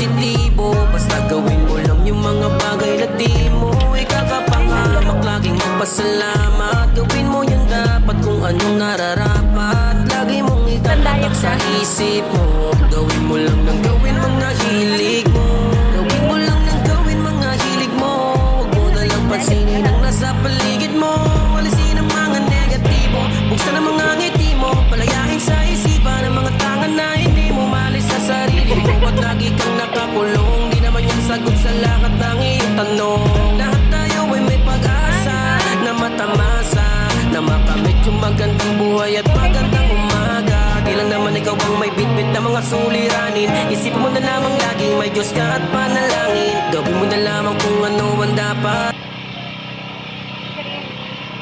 positibo. Basta gawin mo lang yung mga bagay na di mo ikakapangamak. Laging magpasalamat, gawin mo yung dapat kung anong nararapat. Lagi mong itatak sa isip mo. Gawin mo lang ng gawin mga hilig mo. Gawin mo lang ng gawin mga hilig mo. Huwag mo na lang pansinin ang nasa paligid mo. Alisin ang mga negatibo, buksan ang mga ngiti mo. Palayain sa isipan ang mga tangan na hindi mo malis sa sarili mo. Ba't lagi kang nakakulong? Di naman yung sagot sa lahat ng iyong tanong. Lahat tayo ay may pag-asa na matamasa, na makamit yung magandang buhay at magandang umaga. Di lang naman ikaw ang may bitbit na mga suliranin. Isip mo na lamang laging may Diyos ka at panalangin. Gawin mo na lamang kung ano ang dapat.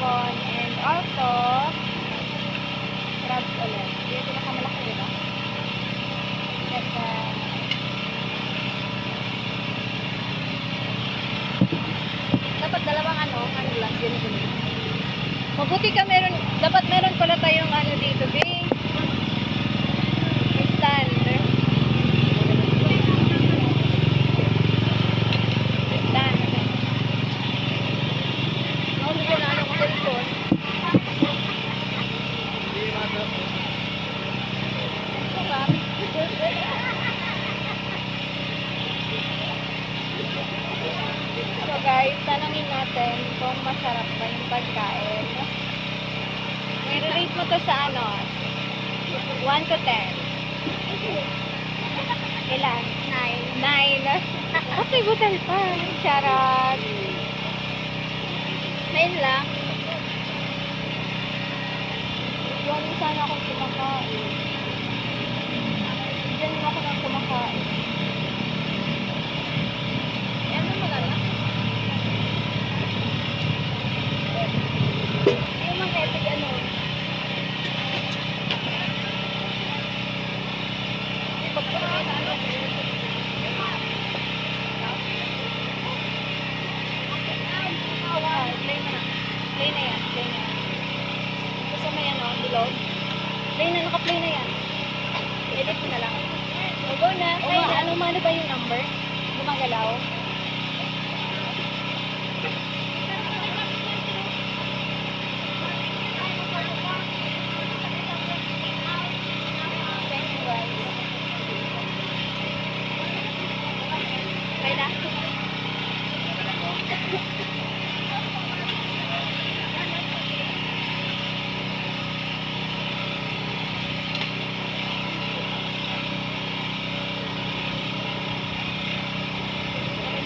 And also crabs ulit. Yung pinakamalaki, diba? Dapat dalawang ano lang yun. Mabuti ka dapat meron pala tayong ano dito, Bing. Stand. So guys, tanongin natin kung masarap ba yung pagkain. I-rate mo to sa ano? 1 to 10. Ilan? 9. 9. Okay, butal pa. Charot. 9 lang. Diyan sana akong kumakain. Diyan ako nang kumakain. Ano maganda? Yung mga epic ano? Pagpapakain na ano? Play na yan. Gusto mo yan, no? Bilog? Play na, naka-play na yan. Edit mo na lang. Go na. Ano ba yung number? Gumagalaw. Thank you, guys. Okay na.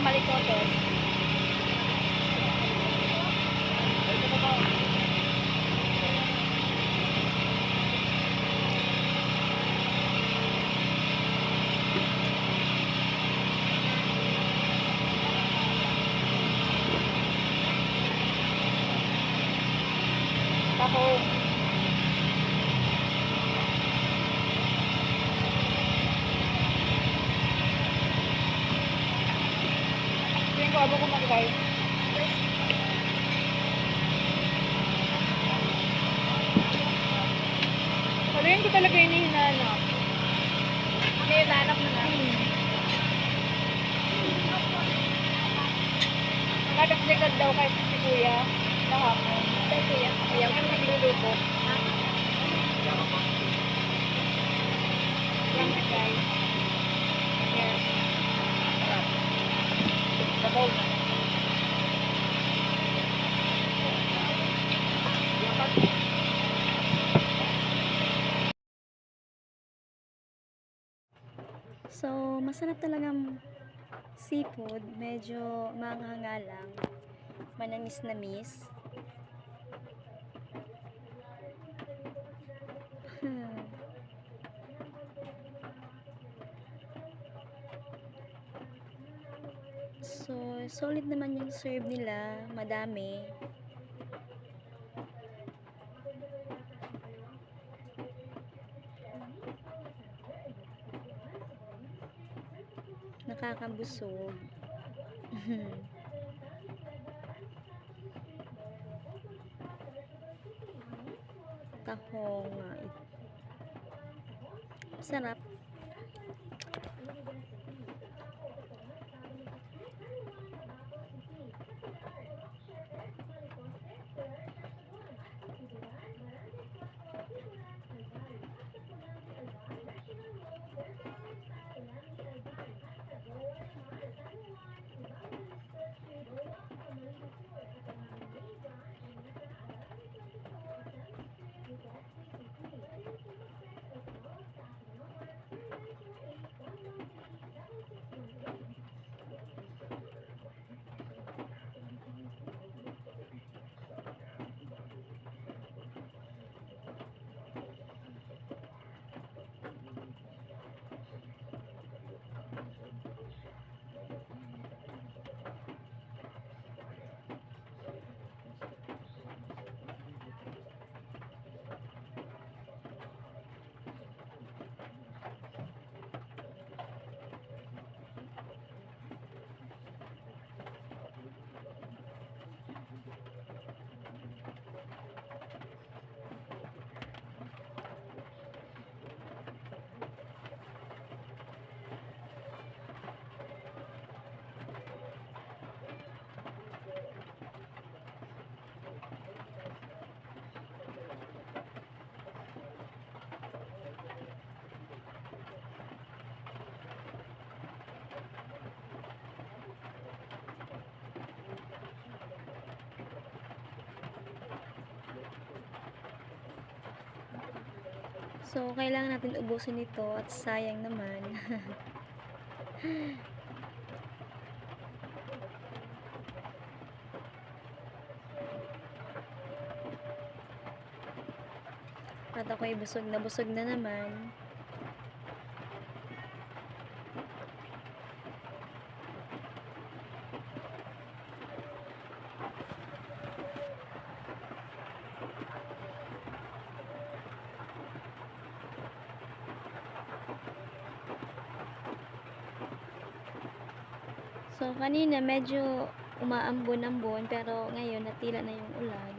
Malikotes. Tahong. Bago ko mag-guide. Wala yun ko talaga yung hinahanap. May hinahanap mo na. Nakakaslikad daw kahit si Kuya. Nakapon. Kaya Kuya. Kuya, may nagluluto. Ha? Lang na guys. Here. Sabaw. So, masarap talagang seafood. Medyo manghanga lang. Manamis-namis. So, solid naman yung serve nila. Madami. Nakakabusog. Tahong. Sarap. So, kailangan natin ubusin ito at sayang naman. At ako'y busog na naman. So, kanina medyo umaambon-ambon pero ngayon natila na yung ulan.